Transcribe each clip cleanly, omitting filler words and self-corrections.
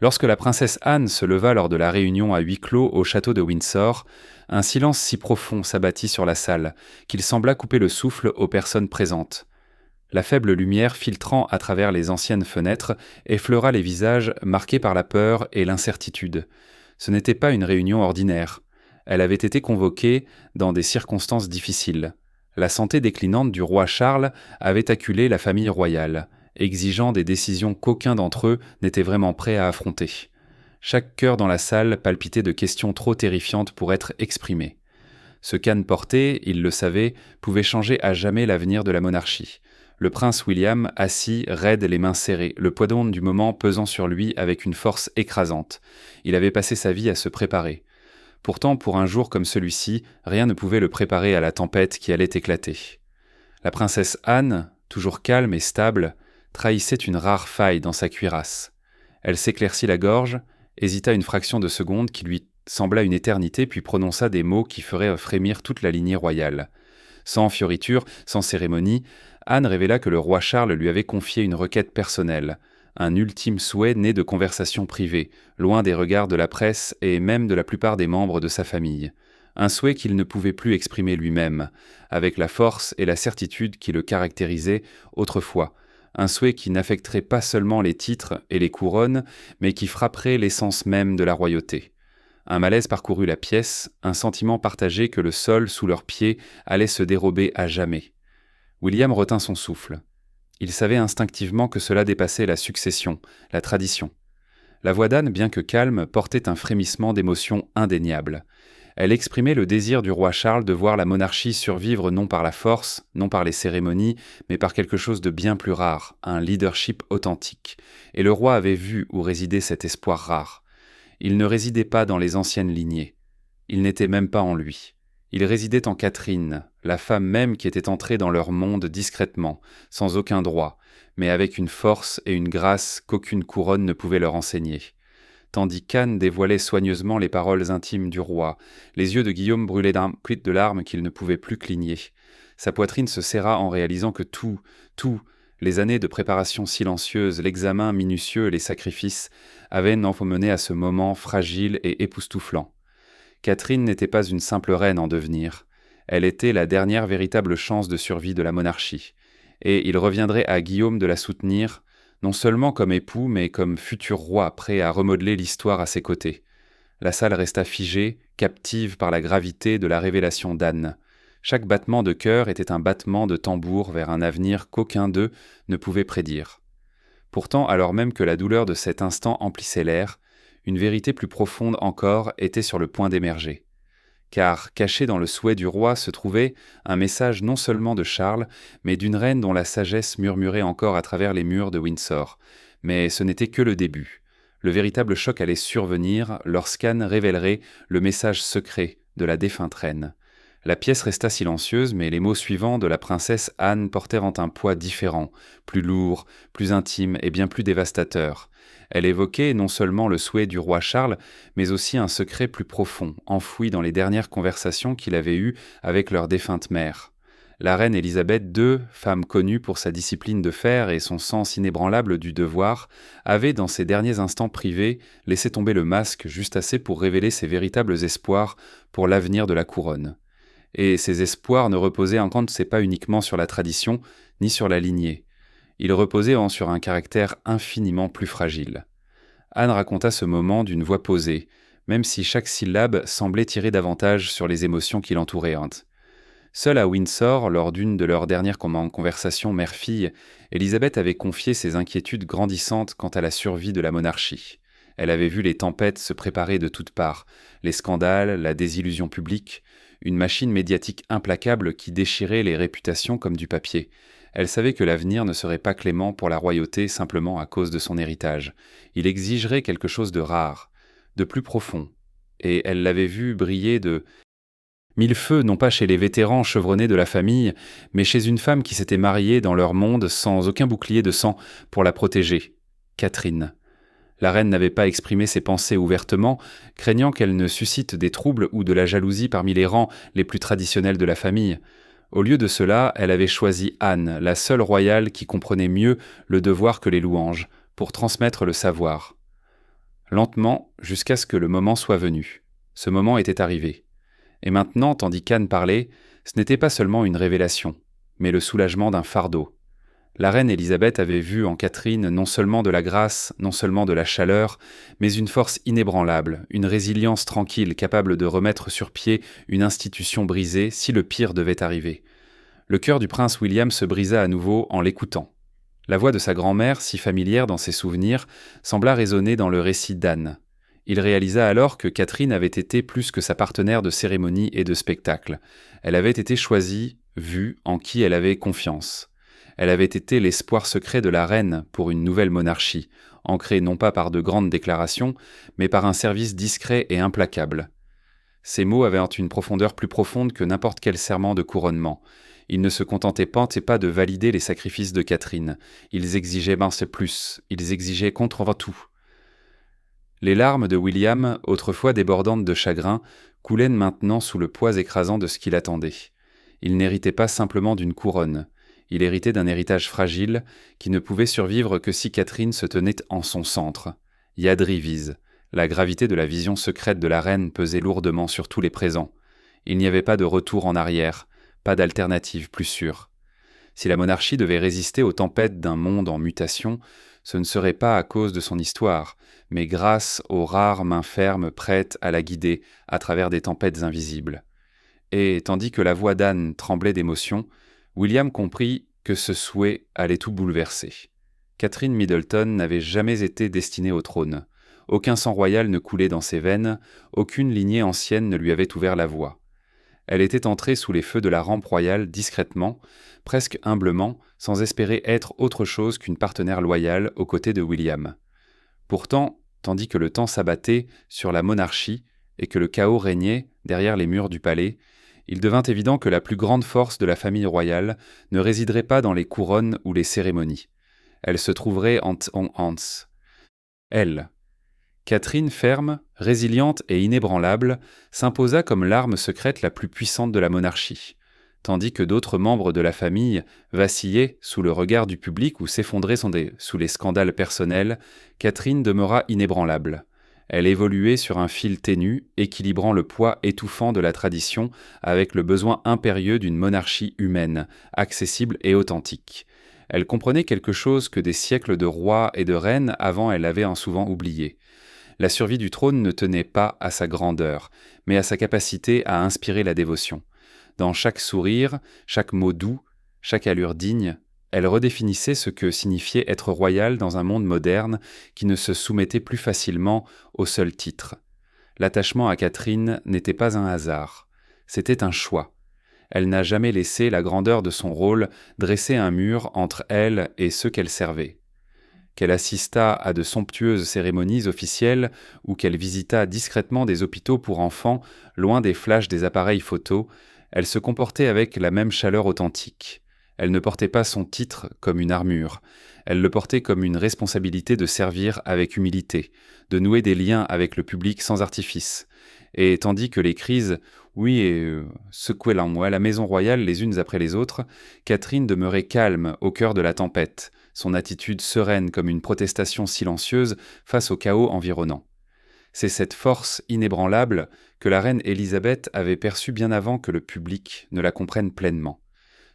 Lorsque la princesse Anne se leva lors de la réunion à huis clos au château de Windsor, un silence si profond s'abattit sur la salle qu'il sembla couper le souffle aux personnes présentes. La faible lumière filtrant à travers les anciennes fenêtres effleura les visages marqués par la peur et l'incertitude. Ce n'était pas une réunion ordinaire. Elle avait été convoquée dans des circonstances difficiles. La santé déclinante du roi Charles avait acculé la famille royale, exigeant des décisions qu'aucun d'entre eux n'était vraiment prêt à affronter. Chaque cœur dans la salle palpitait de questions trop terrifiantes pour être exprimées. Ce qu'Anne portait, il le savait, pouvait changer à jamais l'avenir de la monarchie. Le prince William, assis, raide, les mains serrées, le poids du moment pesant sur lui avec une force écrasante. Il avait passé sa vie à se préparer. Pourtant, pour un jour comme celui-ci, rien ne pouvait le préparer à la tempête qui allait éclater. La princesse Anne, toujours calme et stable, trahissait une rare faille dans sa cuirasse. Elle s'éclaircit la gorge, hésita une fraction de seconde qui lui sembla une éternité, puis prononça des mots qui feraient frémir toute la lignée royale. Sans fioriture, sans cérémonie, Anne révéla que le roi Charles lui avait confié une requête personnelle, un ultime souhait né de conversations privées, loin des regards de la presse et même de la plupart des membres de sa famille. Un souhait qu'il ne pouvait plus exprimer lui-même, avec la force et la certitude qui le caractérisaient autrefois. Un souhait qui n'affecterait pas seulement les titres et les couronnes, mais qui frapperait l'essence même de la royauté. Un malaise parcourut la pièce, un sentiment partagé que le sol sous leurs pieds allait se dérober à jamais. William retint son souffle. Il savait instinctivement que cela dépassait la succession, la tradition. La voix d'Anne, bien que calme, portait un frémissement d'émotion indéniable. Elle exprimait le désir du roi Charles de voir la monarchie survivre non par la force, non par les cérémonies, mais par quelque chose de bien plus rare, un leadership authentique. Et le roi avait vu où résidait cet espoir rare. Il ne résidait pas dans les anciennes lignées. Il n'était même pas en lui. Il résidait en Catherine, la femme même qui était entrée dans leur monde discrètement, sans aucun droit, mais avec une force et une grâce qu'aucune couronne ne pouvait leur enseigner. Tandis qu'Anne dévoilait soigneusement les paroles intimes du roi, les yeux de Guillaume brûlaient de larmes qu'il ne pouvait plus cligner. Sa poitrine se serra en réalisant que tout, les années de préparation silencieuse, l'examen minutieux et les sacrifices, avaient mené à ce moment fragile et époustouflant. Catherine n'était pas une simple reine en devenir. Elle était la dernière véritable chance de survie de la monarchie. Et il reviendrait à Guillaume de la soutenir, non seulement comme époux, mais comme futur roi prêt à remodeler l'histoire à ses côtés. La salle resta figée, captive par la gravité de la révélation d'Anne. Chaque battement de cœur était un battement de tambour vers un avenir qu'aucun d'eux ne pouvait prédire. Pourtant, alors même que la douleur de cet instant emplissait l'air, une vérité plus profonde encore était sur le point d'émerger. Car, caché dans le souhait du roi, se trouvait un message non seulement de Charles, mais d'une reine dont la sagesse murmurait encore à travers les murs de Windsor. Mais ce n'était que le début. Le véritable choc allait survenir lorsqu'Anne révélerait le message secret de la défunte reine. La pièce resta silencieuse, mais les mots suivants de la princesse Anne portèrent un poids différent, plus lourd, plus intime et bien plus dévastateur. Elle évoquait non seulement le souhait du roi Charles, mais aussi un secret plus profond, enfoui dans les dernières conversations qu'il avait eues avec leur défunte mère. La reine Élisabeth II, femme connue pour sa discipline de fer et son sens inébranlable du devoir, avait, dans ses derniers instants privés, laissé tomber le masque juste assez pour révéler ses véritables espoirs pour l'avenir de la couronne. Et ces espoirs ne reposaient en compte pas uniquement sur la tradition, ni sur la lignée. Ils reposaient sur un caractère infiniment plus fragile. Anne raconta ce moment d'une voix posée, même si chaque syllabe semblait tirer davantage sur les émotions qui l'entouraient. Seule à Windsor, lors d'une de leurs dernières conversations mère-fille, Élisabeth avait confié ses inquiétudes grandissantes quant à la survie de la monarchie. Elle avait vu les tempêtes se préparer de toutes parts, les scandales, la désillusion publique, une machine médiatique implacable qui déchirait les réputations comme du papier. Elle savait que l'avenir ne serait pas clément pour la royauté simplement à cause de son héritage. Il exigerait quelque chose de rare, de plus profond. Et elle l'avait vu briller de mille feux, non pas chez les vétérans chevronnés de la famille, mais chez une femme qui s'était mariée dans leur monde sans aucun bouclier de sang pour la protéger, Catherine. La reine n'avait pas exprimé ses pensées ouvertement, craignant qu'elle ne suscite des troubles ou de la jalousie parmi les rangs les plus traditionnels de la famille. Au lieu de cela, elle avait choisi Anne, la seule royale qui comprenait mieux le devoir que les louanges, pour transmettre le savoir. lentement jusqu'à ce que le moment soit venu. Ce moment était arrivé. Et maintenant, tandis qu'Anne parlait, ce n'était pas seulement une révélation, mais le soulagement d'un fardeau. La reine Élisabeth avait vu en Catherine non seulement de la grâce, non seulement de la chaleur, mais une force inébranlable, une résilience tranquille capable de remettre sur pied une institution brisée si le pire devait arriver. Le cœur du prince William se brisa à nouveau en l'écoutant. La voix de sa grand-mère, si familière dans ses souvenirs, sembla résonner dans le récit d'Anne. Il réalisa alors que Catherine avait été plus que sa partenaire de cérémonie et de spectacle. Elle avait été choisie, vue, en qui elle avait confiance. Elle avait été l'espoir secret de la reine pour une nouvelle monarchie, ancrée non pas par de grandes déclarations, mais par un service discret et implacable. Ces mots avaient une profondeur plus profonde que n'importe quel serment de couronnement. Ils ne se contentaient pas de valider les sacrifices de Catherine. Ils exigeaient plus, ils exigeaient contre tout. Les larmes de William, autrefois débordantes de chagrin, coulaient maintenant sous le poids écrasant de ce qu'il attendait. Il n'héritait pas simplement d'une couronne. Il héritait d'un héritage fragile qui ne pouvait survivre que si Catherine se tenait en son centre. Yadriviz. La gravité de la vision secrète de la reine pesait lourdement sur tous les présents. Il n'y avait pas de retour en arrière, pas d'alternative plus sûre. Si la monarchie devait résister aux tempêtes d'un monde en mutation, ce ne serait pas à cause de son histoire, mais grâce aux rares mains fermes prêtes à la guider à travers des tempêtes invisibles. Et, tandis que la voix d'Anne tremblait d'émotion, William comprit que ce souhait allait tout bouleverser. Catherine Middleton n'avait jamais été destinée au trône. Aucun sang royal ne coulait dans ses veines, aucune lignée ancienne ne lui avait ouvert la voie. Elle était entrée sous les feux de la rampe royale discrètement, presque humblement, sans espérer être autre chose qu'une partenaire loyale aux côtés de William. Pourtant, tandis que le temps s'abattait sur la monarchie et que le chaos régnait derrière les murs du palais, il devint évident que la plus grande force de la famille royale ne résiderait pas dans les couronnes ou les cérémonies. Elle se trouverait en Hans. Elle. Catherine, ferme, résiliente et inébranlable, s'imposa comme l'arme secrète la plus puissante de la monarchie, tandis que d'autres membres de la famille vacillaient sous le regard du public ou s'effondraient sous les scandales personnels. Catherine demeura inébranlable. Elle évoluait sur un fil ténu, équilibrant le poids étouffant de la tradition avec le besoin impérieux d'une monarchie humaine, accessible et authentique. Elle comprenait quelque chose que des siècles de rois et de reines avant elle avait souvent oublié. La survie du trône ne tenait pas à sa grandeur, mais à sa capacité à inspirer la dévotion. Dans chaque sourire, chaque mot doux, chaque allure digne, elle redéfinissait ce que signifiait être royal dans un monde moderne qui ne se soumettait plus facilement au seul titre. L'attachement à Catherine n'était pas un hasard, c'était un choix. Elle n'a jamais laissé la grandeur de son rôle dresser un mur entre elle et ceux qu'elle servait. Qu'elle assista à de somptueuses cérémonies officielles ou qu'elle visita discrètement des hôpitaux pour enfants, loin des flashs des appareils photos, elle se comportait avec la même chaleur authentique. Elle ne portait pas son titre comme une armure, elle le portait comme une responsabilité de servir avec humilité, de nouer des liens avec le public sans artifice. Et tandis que les crises, secouaient la maison royale les unes après les autres, Catherine demeurait calme au cœur de la tempête, son attitude sereine comme une protestation silencieuse face au chaos environnant. C'est cette force inébranlable que la reine Élisabeth avait perçue bien avant que le public ne la comprenne pleinement.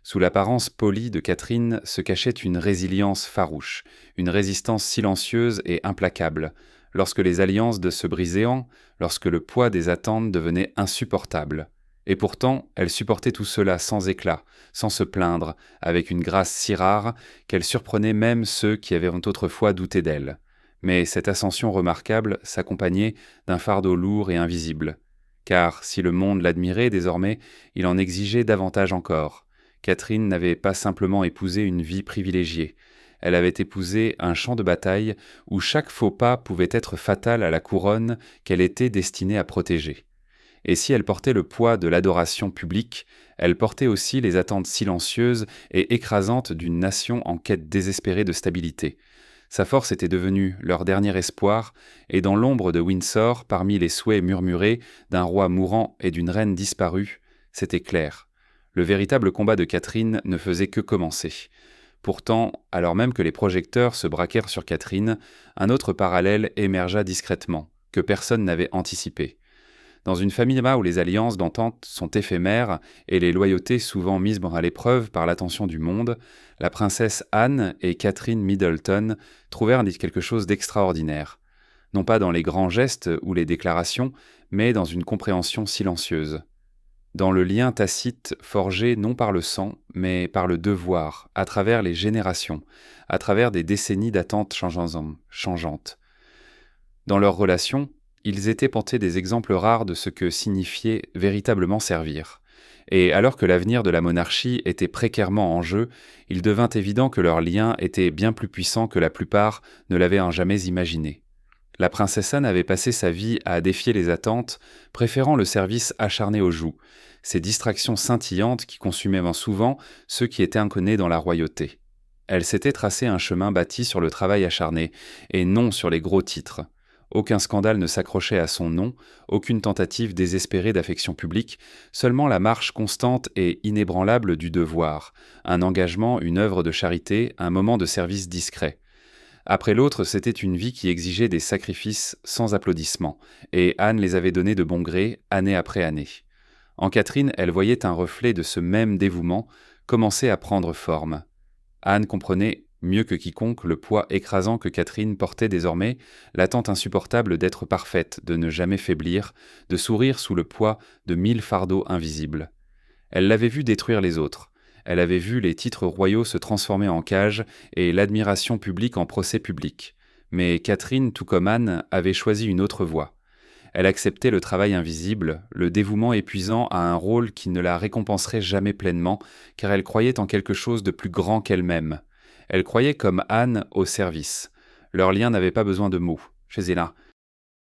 Sous l'apparence polie de Catherine se cachait une résilience farouche, une résistance silencieuse et implacable, lorsque les alliances se brisaient, lorsque le poids des attentes devenait insupportable. Et pourtant, elle supportait tout cela sans éclat, sans se plaindre, avec une grâce si rare qu'elle surprenait même ceux qui avaient autrefois douté d'elle. Mais cette ascension remarquable s'accompagnait d'un fardeau lourd et invisible. Car si le monde l'admirait désormais, il en exigeait davantage encore. Catherine n'avait pas simplement épousé une vie privilégiée. Elle avait épousé un champ de bataille où chaque faux pas pouvait être fatal à la couronne qu'elle était destinée à protéger. Et si elle portait le poids de l'adoration publique, elle portait aussi les attentes silencieuses et écrasantes d'une nation en quête désespérée de stabilité. Sa force était devenue leur dernier espoir, et dans l'ombre de Windsor, parmi les souhaits murmurés d'un roi mourant et d'une reine disparue, c'était clair. Le véritable combat de Catherine ne faisait que commencer. Pourtant, alors même que les projecteurs se braquèrent sur Catherine, un autre parallèle émergea discrètement, que personne n'avait anticipé. Dans une famille où les alliances d'entente sont éphémères et les loyautés souvent mises à l'épreuve par l'attention du monde, la princesse Anne et Catherine Middleton trouvèrent quelque chose d'extraordinaire. Non pas dans les grands gestes ou les déclarations, mais dans une compréhension silencieuse. Dans le lien tacite forgé non par le sang, mais par le devoir, à travers les générations, à travers des décennies d'attentes changeantes. Dans leurs relations, ils étaient portés des exemples rares de ce que signifiait véritablement servir. Et alors que l'avenir de la monarchie était précairement en jeu, il devint évident que leur lien était bien plus puissant que la plupart ne l'avaient jamais imaginé. La princesse Anne avait passé sa vie à défier les attentes, préférant le service acharné aux joues, ces distractions scintillantes qui consumaient souvent ceux qui étaient inconnus dans la royauté. Elle s'était tracé un chemin bâti sur le travail acharné, et non sur les gros titres. Aucun scandale ne s'accrochait à son nom, aucune tentative désespérée d'affection publique, seulement la marche constante et inébranlable du devoir, un engagement, une œuvre de charité, un moment de service discret. Après l'autre, c'était une vie qui exigeait des sacrifices sans applaudissements, et Anne les avait donnés de bon gré, année après année. En Catherine, elle voyait un reflet de ce même dévouement commencer à prendre forme. Anne comprenait mieux que quiconque le poids écrasant que Catherine portait désormais, l'attente insupportable d'être parfaite, de ne jamais faiblir, de sourire sous le poids de 1000 fardeaux invisibles. Elle l'avait vu détruire les autres. Elle avait vu les titres royaux se transformer en cages et l'admiration publique en procès public. Mais Catherine, tout comme Anne, avait choisi une autre voie. Elle acceptait le travail invisible, le dévouement épuisant à un rôle qui ne la récompenserait jamais pleinement, car elle croyait en quelque chose de plus grand qu'elle-même. Elle croyait comme Anne au service. Leur lien n'avait pas besoin de mots. Chez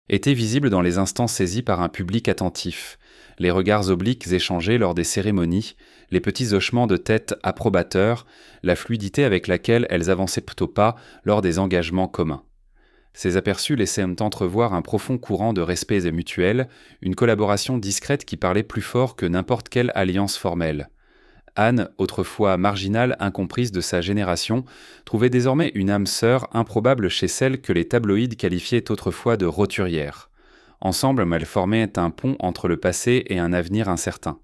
était visible dans les instants saisis par un public attentif, les regards obliques échangés lors des cérémonies, les petits hochements de tête approbateurs, la fluidité avec laquelle elles avançaient au pas lors des engagements communs. Ces aperçus laissaient entrevoir un profond courant de respect mutuel, une collaboration discrète qui parlait plus fort que n'importe quelle alliance formelle. Anne, autrefois marginale, incomprise de sa génération, trouvait désormais une âme sœur improbable chez celle que les tabloïds qualifiaient autrefois de roturière. Ensemble, elles formaient un pont entre le passé et un avenir incertain.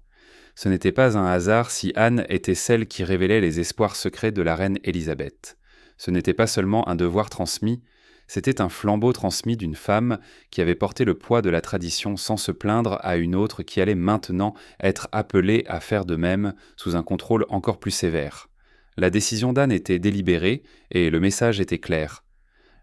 Ce n'était pas un hasard si Anne était celle qui révélait les espoirs secrets de la reine Élisabeth. Ce n'était pas seulement un devoir transmis, c'était un flambeau transmis d'une femme qui avait porté le poids de la tradition sans se plaindre à une autre qui allait maintenant être appelée à faire de même sous un contrôle encore plus sévère. La décision d'Anne était délibérée et le message était clair.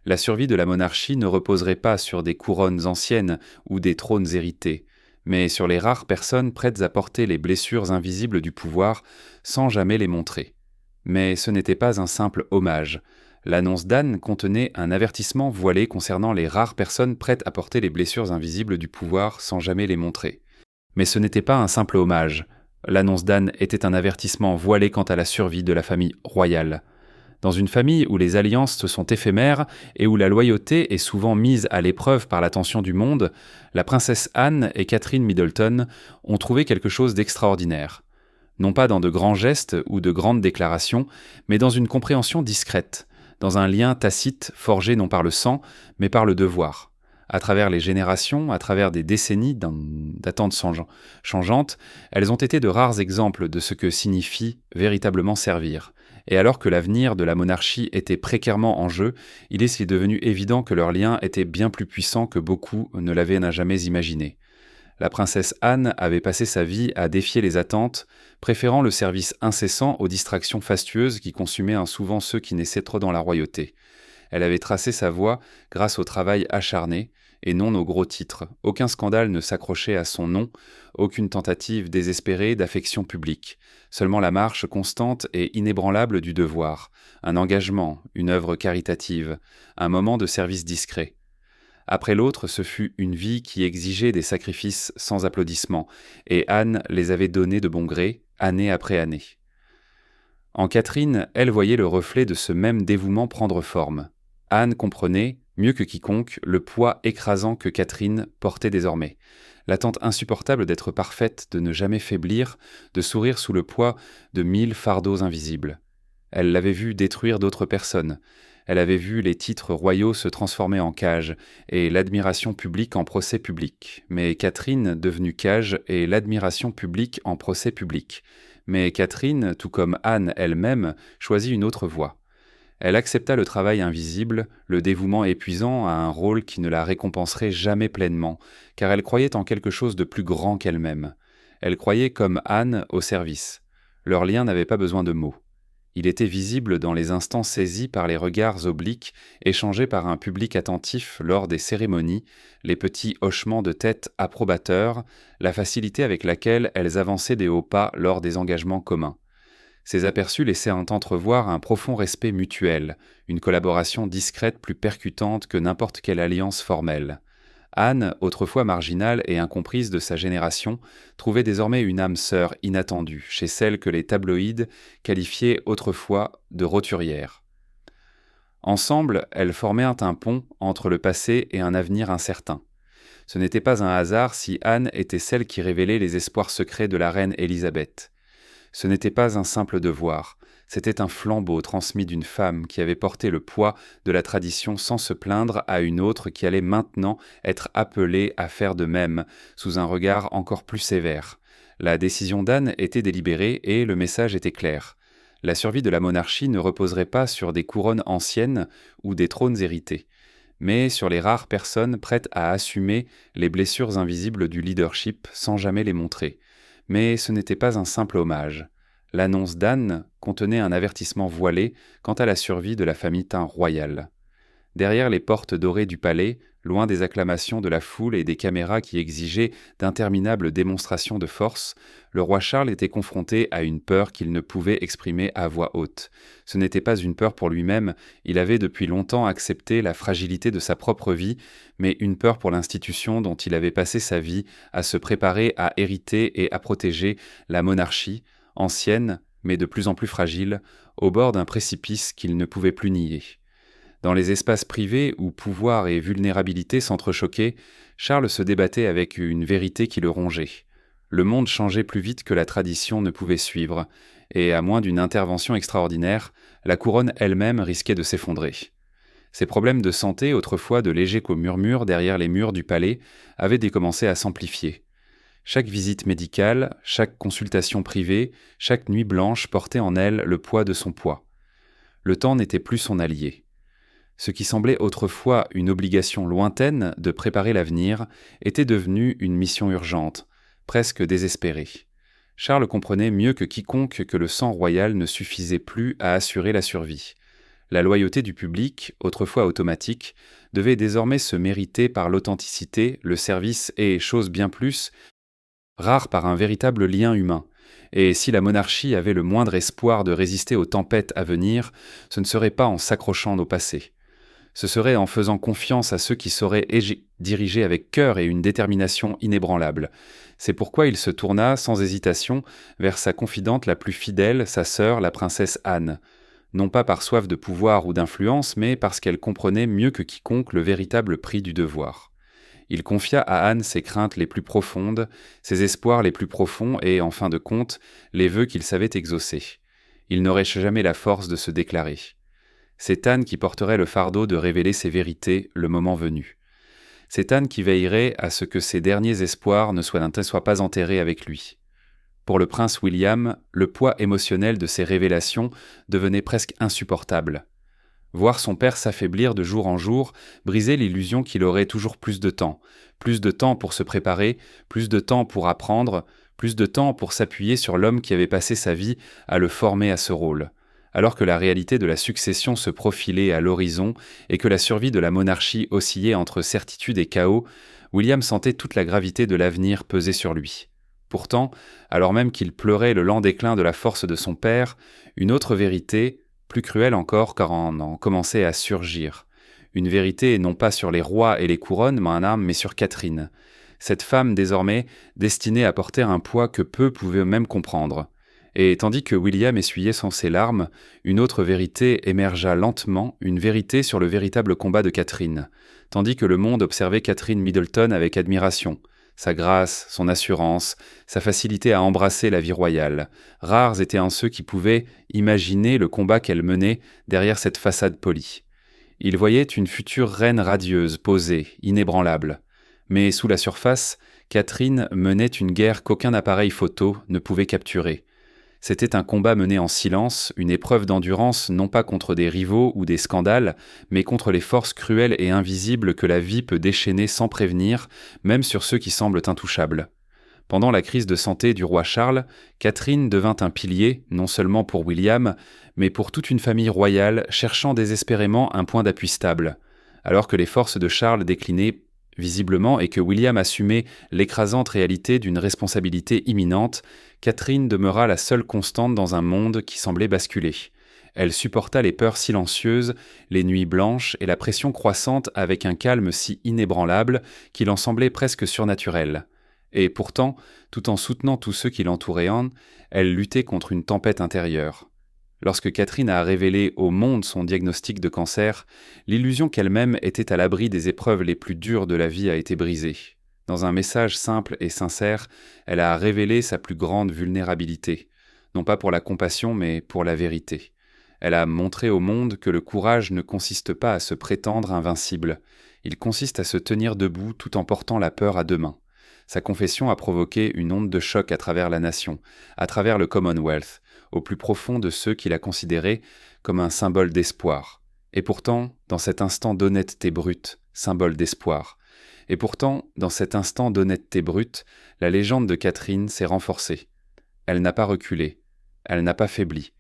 La survie de la monarchie ne reposerait pas sur des couronnes anciennes ou des trônes hérités, mais sur les rares personnes prêtes à porter les blessures invisibles du pouvoir sans jamais les montrer. Mais ce n'était pas un simple hommage. L'annonce d'Anne contenait un avertissement voilé concernant les rares personnes prêtes à porter les blessures invisibles du pouvoir sans jamais les montrer. Mais ce n'était pas un simple hommage. L'annonce d'Anne était un avertissement voilé quant à la survie de la famille royale. Dans une famille où les alliances sont éphémères et où la loyauté est souvent mise à l'épreuve par l'attention du monde, la princesse Anne et Catherine Middleton ont trouvé quelque chose d'extraordinaire. Non pas dans de grands gestes ou de grandes déclarations, mais dans une compréhension discrète, dans un lien tacite forgé non par le sang, mais par le devoir. À travers les générations, à travers des décennies d'attentes changeantes, elles ont été de rares exemples de ce que signifie véritablement servir. Et alors que l'avenir de la monarchie était précairement en jeu, il est devenu évident que leur lien était bien plus puissant que beaucoup ne l'avaient jamais imaginé. La princesse Anne avait passé sa vie à défier les attentes, préférant le service incessant aux distractions fastueuses qui consumaient souvent ceux qui naissaient trop dans la royauté. Elle avait tracé sa voie grâce au travail acharné, et non aux gros titres. Aucun scandale ne s'accrochait à son nom, aucune tentative désespérée d'affection publique. Seulement la marche constante et inébranlable du devoir, un engagement, une œuvre caritative, un moment de service discret. Après l'autre, ce fut une vie qui exigeait des sacrifices sans applaudissements, et Anne les avait donnés de bon gré, année après année. En Catherine, elle voyait le reflet de ce même dévouement prendre forme. Anne comprenait, mieux que quiconque, le poids écrasant que Catherine portait désormais, l'attente insupportable d'être parfaite, de ne jamais faiblir, de sourire sous le poids de 1000 fardeaux invisibles. Elle l'avait vu détruire d'autres personnes. Elle avait vu les titres royaux se transformer en cage et l'admiration publique en procès public. Mais Catherine, devenue cage, et l'admiration publique en procès public. Mais Catherine, tout comme Anne elle-même, choisit une autre voie. Elle accepta le travail invisible, le dévouement épuisant à un rôle qui ne la récompenserait jamais pleinement, car elle croyait en quelque chose de plus grand qu'elle-même. Elle croyait comme Anne au service. Leur lien n'avait pas besoin de mots. Il était visible dans les instants saisis par les regards obliques échangés par un public attentif lors des cérémonies, les petits hochements de tête approbateurs, la facilité avec laquelle elles avançaient des hauts pas lors des engagements communs. Ces aperçus laissaient entrevoir un profond respect mutuel, une collaboration discrète plus percutante que n'importe quelle alliance formelle. Anne, autrefois marginale et incomprise de sa génération, trouvait désormais une âme sœur inattendue chez celle que les tabloïds qualifiaient autrefois de roturière. Ensemble, elles formaient un pont entre le passé et un avenir incertain. Ce n'était pas un hasard si Anne était celle qui révélait les espoirs secrets de la reine Élisabeth. Ce n'était pas un simple devoir, c'était un flambeau transmis d'une femme qui avait porté le poids de la tradition sans se plaindre à une autre qui allait maintenant être appelée à faire de même, sous un regard encore plus sévère. La décision d'Anne était délibérée et le message était clair. La survie de la monarchie ne reposerait pas sur des couronnes anciennes ou des trônes hérités, mais sur les rares personnes prêtes à assumer les blessures invisibles du leadership sans jamais les montrer. Mais ce n'était pas un simple hommage. L'annonce d'Anne contenait un avertissement voilé quant à la survie de la famille Tin royale. Derrière les portes dorées du palais, loin des acclamations de la foule et des caméras qui exigeaient d'interminables démonstrations de force, le roi Charles était confronté à une peur qu'il ne pouvait exprimer à voix haute. Ce n'était pas une peur pour lui-même, il avait depuis longtemps accepté la fragilité de sa propre vie, mais une peur pour l'institution dont il avait passé sa vie à se préparer à hériter et à protéger la monarchie, ancienne, mais de plus en plus fragile, au bord d'un précipice qu'il ne pouvait plus nier. Dans les espaces privés où pouvoir et vulnérabilité s'entrechoquaient, Charles se débattait avec une vérité qui le rongeait. Le monde changeait plus vite que la tradition ne pouvait suivre, et à moins d'une intervention extraordinaire, la couronne elle-même risquait de s'effondrer. Ces problèmes de santé, autrefois de légers murmures derrière les murs du palais, avaient décommencé à s'amplifier. Chaque visite médicale, chaque consultation privée, chaque nuit blanche portait en elle le poids de son poids. Le temps n'était plus son allié. Ce qui semblait autrefois une obligation lointaine de préparer l'avenir était devenu une mission urgente, presque désespérée. Charles comprenait mieux que quiconque que le sang royal ne suffisait plus à assurer la survie. La loyauté du public, autrefois automatique, devait désormais se mériter par l'authenticité, le service et, chose bien plus, rare par un véritable lien humain. Et si la monarchie avait le moindre espoir de résister aux tempêtes à venir, ce ne serait pas en s'accrochant au passé. Ce serait en faisant confiance à ceux qui sauraient diriger avec cœur et une détermination inébranlable. C'est pourquoi il se tourna, sans hésitation, vers sa confidente la plus fidèle, sa sœur, la princesse Anne. Non pas par soif de pouvoir ou d'influence, mais parce qu'elle comprenait mieux que quiconque le véritable prix du devoir. Il confia à Anne ses craintes les plus profondes, ses espoirs les plus profonds et, en fin de compte, les vœux qu'il savait exaucer. Il n'aurait jamais la force de se déclarer. C'est Anne qui porterait le fardeau de révéler ses vérités le moment venu. C'est Anne qui veillerait à ce que ses derniers espoirs ne soient pas enterrés avec lui. Pour le prince William, le poids émotionnel de ces révélations devenait presque insupportable. Voir son père s'affaiblir de jour en jour brisait l'illusion qu'il aurait toujours plus de temps pour se préparer, plus de temps pour apprendre, plus de temps pour s'appuyer sur l'homme qui avait passé sa vie à le former à ce rôle. Alors que la réalité de la succession se profilait à l'horizon et que la survie de la monarchie oscillait entre certitude et chaos, William sentait toute la gravité de l'avenir peser sur lui. Pourtant, alors même qu'il pleurait le lent déclin de la force de son père, une autre vérité, plus cruelle encore car on en commençait à surgir. Une vérité non pas sur les rois et les couronnes, mais sur Catherine. Cette femme désormais destinée à porter un poids que peu pouvaient même comprendre. Et tandis que William essuyait sans ses larmes, une autre vérité émergea lentement, une vérité sur le véritable combat de Catherine, tandis que le monde observait Catherine Middleton avec admiration. Sa grâce, son assurance, sa facilité à embrasser la vie royale. Rares étaient ceux qui pouvaient imaginer le combat qu'elle menait derrière cette façade polie. Il voyait une future reine radieuse, posée, inébranlable. Mais sous la surface, Catherine menait une guerre qu'aucun appareil photo ne pouvait capturer. C'était un combat mené en silence, une épreuve d'endurance non pas contre des rivaux ou des scandales, mais contre les forces cruelles et invisibles que la vie peut déchaîner sans prévenir, même sur ceux qui semblent intouchables. Pendant la crise de santé du roi Charles, Catherine devint un pilier, non seulement pour William, mais pour toute une famille royale cherchant désespérément un point d'appui stable. Alors que les forces de Charles déclinaient visiblement et que William assumait l'écrasante réalité d'une responsabilité imminente, Catherine demeura la seule constante dans un monde qui semblait basculer. Elle supporta les peurs silencieuses, les nuits blanches et la pression croissante avec un calme si inébranlable qu'il en semblait presque surnaturel. Et pourtant, tout en soutenant tous ceux qui l'entouraient, elle luttait contre une tempête intérieure. Lorsque Catherine a révélé au monde son diagnostic de cancer, l'illusion qu'elle-même était à l'abri des épreuves les plus dures de la vie a été brisée. Dans un message simple et sincère, elle a révélé sa plus grande vulnérabilité, non pas pour la compassion mais pour la vérité. Elle a montré au monde que le courage ne consiste pas à se prétendre invincible, il consiste à se tenir debout tout en portant la peur à deux mains. Sa confession a provoqué une onde de choc à travers la nation, à travers le Commonwealth, au plus profond de ceux qui la considéraient comme un symbole d'espoir. Et pourtant, dans cet instant d'honnêteté brute, symbole d'espoir. Et pourtant, dans cet instant d'honnêteté brute, la légende de Catherine s'est renforcée. Elle n'a pas reculé, elle n'a pas faibli.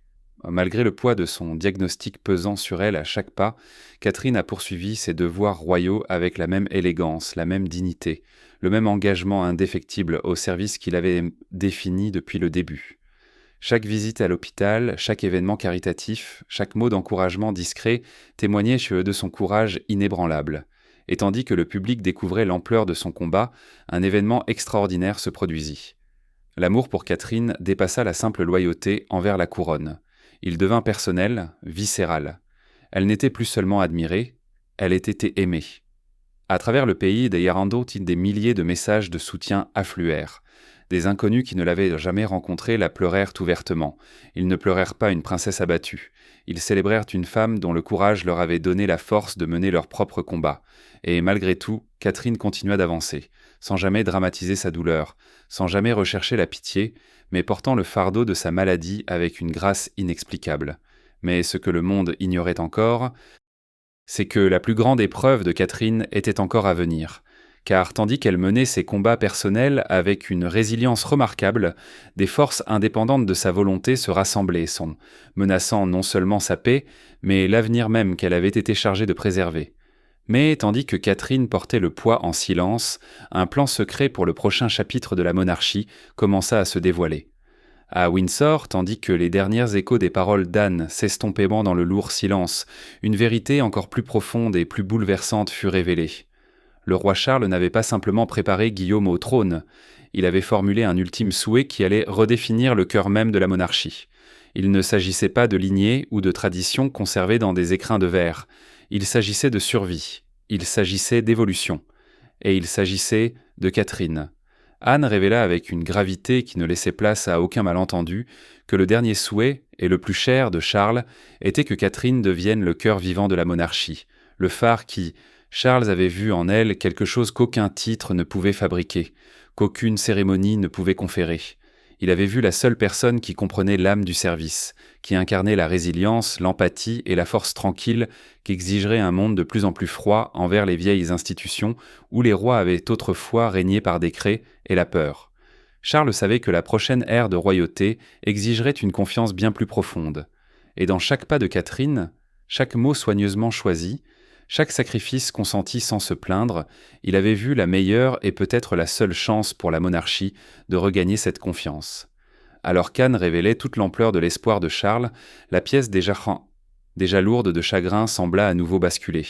Malgré le poids de son diagnostic pesant sur elle à chaque pas, Catherine a poursuivi ses devoirs royaux avec la même élégance, la même dignité, le même engagement indéfectible au service qu'il avait défini depuis le début. Chaque visite à l'hôpital, chaque événement caritatif, chaque mot d'encouragement discret témoignait chez eux de son courage inébranlable. Et tandis que le public découvrait l'ampleur de son combat, un événement extraordinaire se produisit. L'amour pour Catherine dépassa la simple loyauté envers la couronne. Il devint personnel, viscéral. Elle n'était plus seulement admirée, elle était aimée. À travers le pays, des milliers de messages de soutien affluèrent. Des inconnus qui ne l'avaient jamais rencontrée la pleurèrent ouvertement. Ils ne pleurèrent pas une princesse abattue. Ils célébrèrent une femme dont le courage leur avait donné la force de mener leur propre combat. Et malgré tout, Catherine continua d'avancer, sans jamais dramatiser sa douleur, sans jamais rechercher la pitié, mais portant le fardeau de sa maladie avec une grâce inexplicable. Mais ce que le monde ignorait encore, c'est que la plus grande épreuve de Catherine était encore à venir. Car tandis qu'elle menait ses combats personnels avec une résilience remarquable, des forces indépendantes de sa volonté se rassemblaient, menaçant non seulement sa paix, mais l'avenir même qu'elle avait été chargée de préserver. Mais tandis que Catherine portait le poids en silence, un plan secret pour le prochain chapitre de la monarchie commença à se dévoiler. À Windsor, tandis que les derniers échos des paroles d'Anne s'estompaient dans le lourd silence, une vérité encore plus profonde et plus bouleversante fut révélée. Le roi Charles n'avait pas simplement préparé Guillaume au trône, il avait formulé un ultime souhait qui allait redéfinir le cœur même de la monarchie. Il ne s'agissait pas de lignée ou de tradition conservées dans des écrins de verre, il s'agissait de survie, il s'agissait d'évolution, et il s'agissait de Catherine. Anne révéla avec une gravité qui ne laissait place à aucun malentendu que le dernier souhait, et le plus cher de Charles, était que Catherine devienne le cœur vivant de la monarchie, le phare qui, Charles avait vu en elle quelque chose qu'aucun titre ne pouvait fabriquer, qu'aucune cérémonie ne pouvait conférer. Il avait vu la seule personne qui comprenait l'âme du service, qui incarnait la résilience, l'empathie et la force tranquille qu'exigerait un monde de plus en plus froid envers les vieilles institutions où les rois avaient autrefois régné par décret et la peur. Charles savait que la prochaine ère de royauté exigerait une confiance bien plus profonde. Et dans chaque pas de Catherine, chaque mot soigneusement choisi, chaque sacrifice consenti sans se plaindre, il avait vu la meilleure et peut-être la seule chance pour la monarchie de regagner cette confiance. Alors qu'Anne révélait toute l'ampleur de l'espoir de Charles, la pièce déjà lourde de chagrin sembla à nouveau basculer.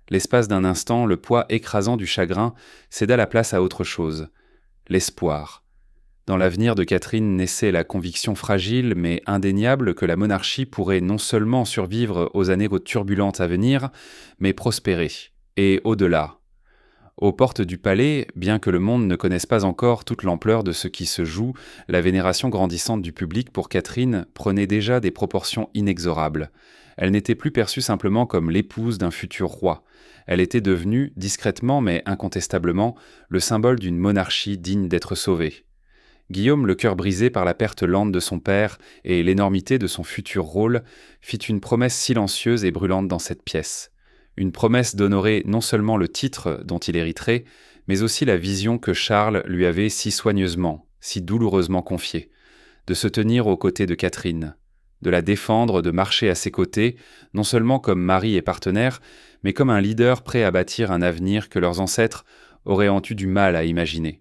L'espace d'un instant, le poids écrasant du chagrin céda la place à autre chose, l'espoir. Dans l'avenir de Catherine naissait la conviction fragile mais indéniable que la monarchie pourrait non seulement survivre aux années turbulentes à venir, mais prospérer, et au-delà. Aux portes du palais, bien que le monde ne connaisse pas encore toute l'ampleur de ce qui se joue, la vénération grandissante du public pour Catherine prenait déjà des proportions inexorables. Elle n'était plus perçue simplement comme l'épouse d'un futur roi. Elle était devenue, discrètement mais incontestablement, le symbole d'une monarchie digne d'être sauvée. Guillaume, le cœur brisé par la perte lente de son père et l'énormité de son futur rôle, fit une promesse silencieuse et brûlante dans cette pièce. Une promesse d'honorer non seulement le titre dont il hériterait, mais aussi la vision que Charles lui avait si soigneusement, si douloureusement confiée, de se tenir aux côtés de Catherine, de la défendre, de marcher à ses côtés, non seulement comme mari et partenaire, mais comme un leader prêt à bâtir un avenir que leurs ancêtres auraient eu du mal à imaginer.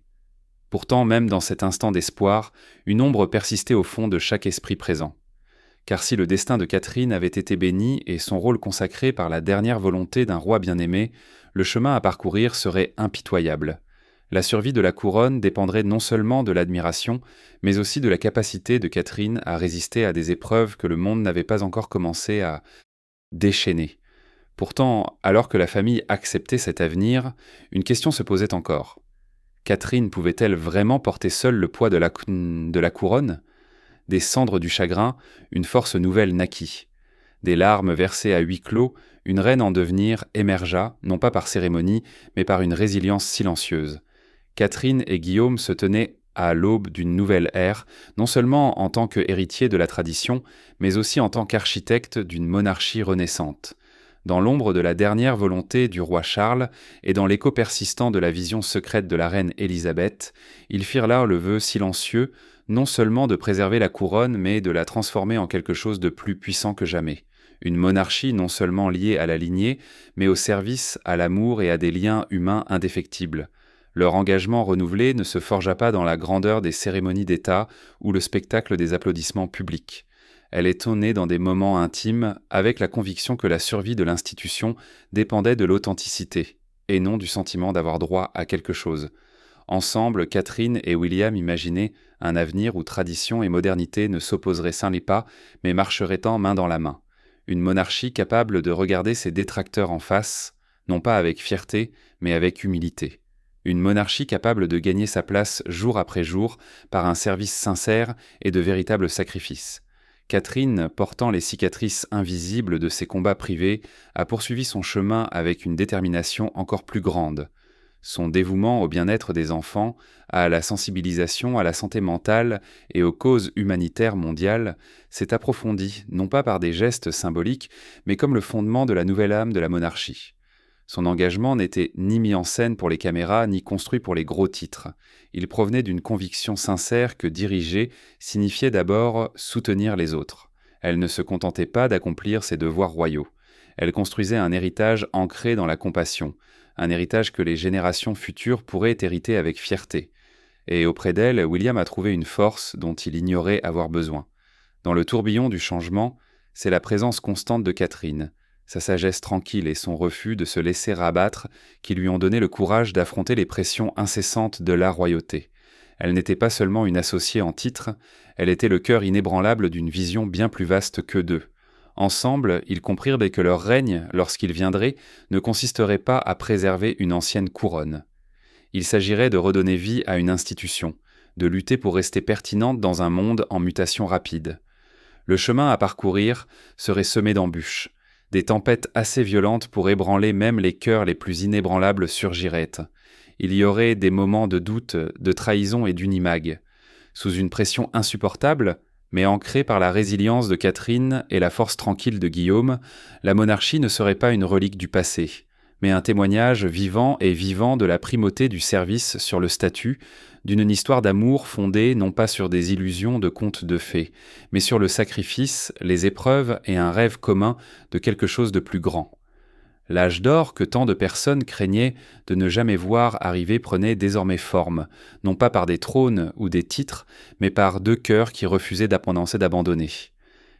Pourtant, même dans cet instant d'espoir, une ombre persistait au fond de chaque esprit présent. Car si le destin de Catherine avait été béni et son rôle consacré par la dernière volonté d'un roi bien-aimé, le chemin à parcourir serait impitoyable. La survie de la couronne dépendrait non seulement de l'admiration, mais aussi de la capacité de Catherine à résister à des épreuves que le monde n'avait pas encore commencé à déchaîner. Pourtant, alors que la famille acceptait cet avenir, une question se posait encore. Catherine pouvait-elle vraiment porter seule le poids de la couronne ? Des cendres du chagrin, une force nouvelle naquit. Des larmes versées à huis clos, une reine en devenir émergea, non pas par cérémonie, mais par une résilience silencieuse. Catherine et Guillaume se tenaient à l'aube d'une nouvelle ère, non seulement en tant qu'héritiers de la tradition, mais aussi en tant qu'architectes d'une monarchie renaissante. Dans l'ombre de la dernière volonté du roi Charles et dans l'écho persistant de la vision secrète de la reine Élisabeth, ils firent là le vœu silencieux, non seulement de préserver la couronne, mais de la transformer en quelque chose de plus puissant que jamais. Une monarchie non seulement liée à la lignée, mais au service, à l'amour et à des liens humains indéfectibles. Leur engagement renouvelé ne se forgea pas dans la grandeur des cérémonies d'État ou le spectacle des applaudissements publics. Elle est née dans des moments intimes, avec la conviction que la survie de l'institution dépendait de l'authenticité, et non du sentiment d'avoir droit à quelque chose. Ensemble, Catherine et William imaginaient un avenir où tradition et modernité ne s'opposeraient sans les pas, mais marcheraient en main dans la main. Une monarchie capable de regarder ses détracteurs en face, non pas avec fierté, mais avec humilité. Une monarchie capable de gagner sa place jour après jour par un service sincère et de véritables sacrifices. Catherine, portant les cicatrices invisibles de ses combats privés, a poursuivi son chemin avec une détermination encore plus grande. Son dévouement au bien-être des enfants, à la sensibilisation à la santé mentale et aux causes humanitaires mondiales s'est approfondi, non pas par des gestes symboliques, mais comme le fondement de la nouvelle âme de la monarchie. Son engagement n'était ni mis en scène pour les caméras, ni construit pour les gros titres. Il provenait d'une conviction sincère que diriger signifiait d'abord soutenir les autres. Elle ne se contentait pas d'accomplir ses devoirs royaux. Elle construisait un héritage ancré dans la compassion, un héritage que les générations futures pourraient hériter avec fierté. Et auprès d'elle, William a trouvé une force dont il ignorait avoir besoin. Dans le tourbillon du changement, c'est la présence constante de Catherine, sa sagesse tranquille et son refus de se laisser rabattre qui lui ont donné le courage d'affronter les pressions incessantes de la royauté. Elle n'était pas seulement une associée en titre, elle était le cœur inébranlable d'une vision bien plus vaste qu'eux deux. Ensemble, ils comprirent que leur règne, lorsqu'il viendrait, ne consisterait pas à préserver une ancienne couronne. Il s'agirait de redonner vie à une institution, de lutter pour rester pertinente dans un monde en mutation rapide. Le chemin à parcourir serait semé d'embûches. Des tempêtes assez violentes pour ébranler même les cœurs les plus inébranlables surgiraient. Il y aurait des moments de doute, de trahison et d'unimague. Sous une pression insupportable, mais ancrée par la résilience de Catherine et la force tranquille de Guillaume, la monarchie ne serait pas une relique du passé, mais un témoignage vivant de la primauté du service sur le statut, d'une histoire d'amour fondée non pas sur des illusions de contes de fées, mais sur le sacrifice, les épreuves et un rêve commun de quelque chose de plus grand. L'âge d'or que tant de personnes craignaient de ne jamais voir arriver prenait désormais forme, non pas par des trônes ou des titres, mais par deux cœurs qui refusaient d'abandonner.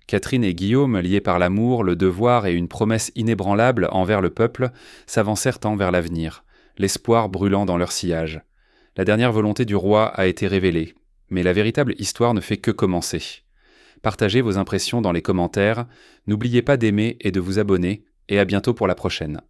Catherine et Guillaume, liés par l'amour, le devoir et une promesse inébranlable envers le peuple, s'avancèrent vers l'avenir, l'espoir brûlant dans leur sillage. La dernière volonté du roi a été révélée, mais la véritable histoire ne fait que commencer. Partagez vos impressions dans les commentaires, n'oubliez pas d'aimer et de vous abonner, et à bientôt pour la prochaine.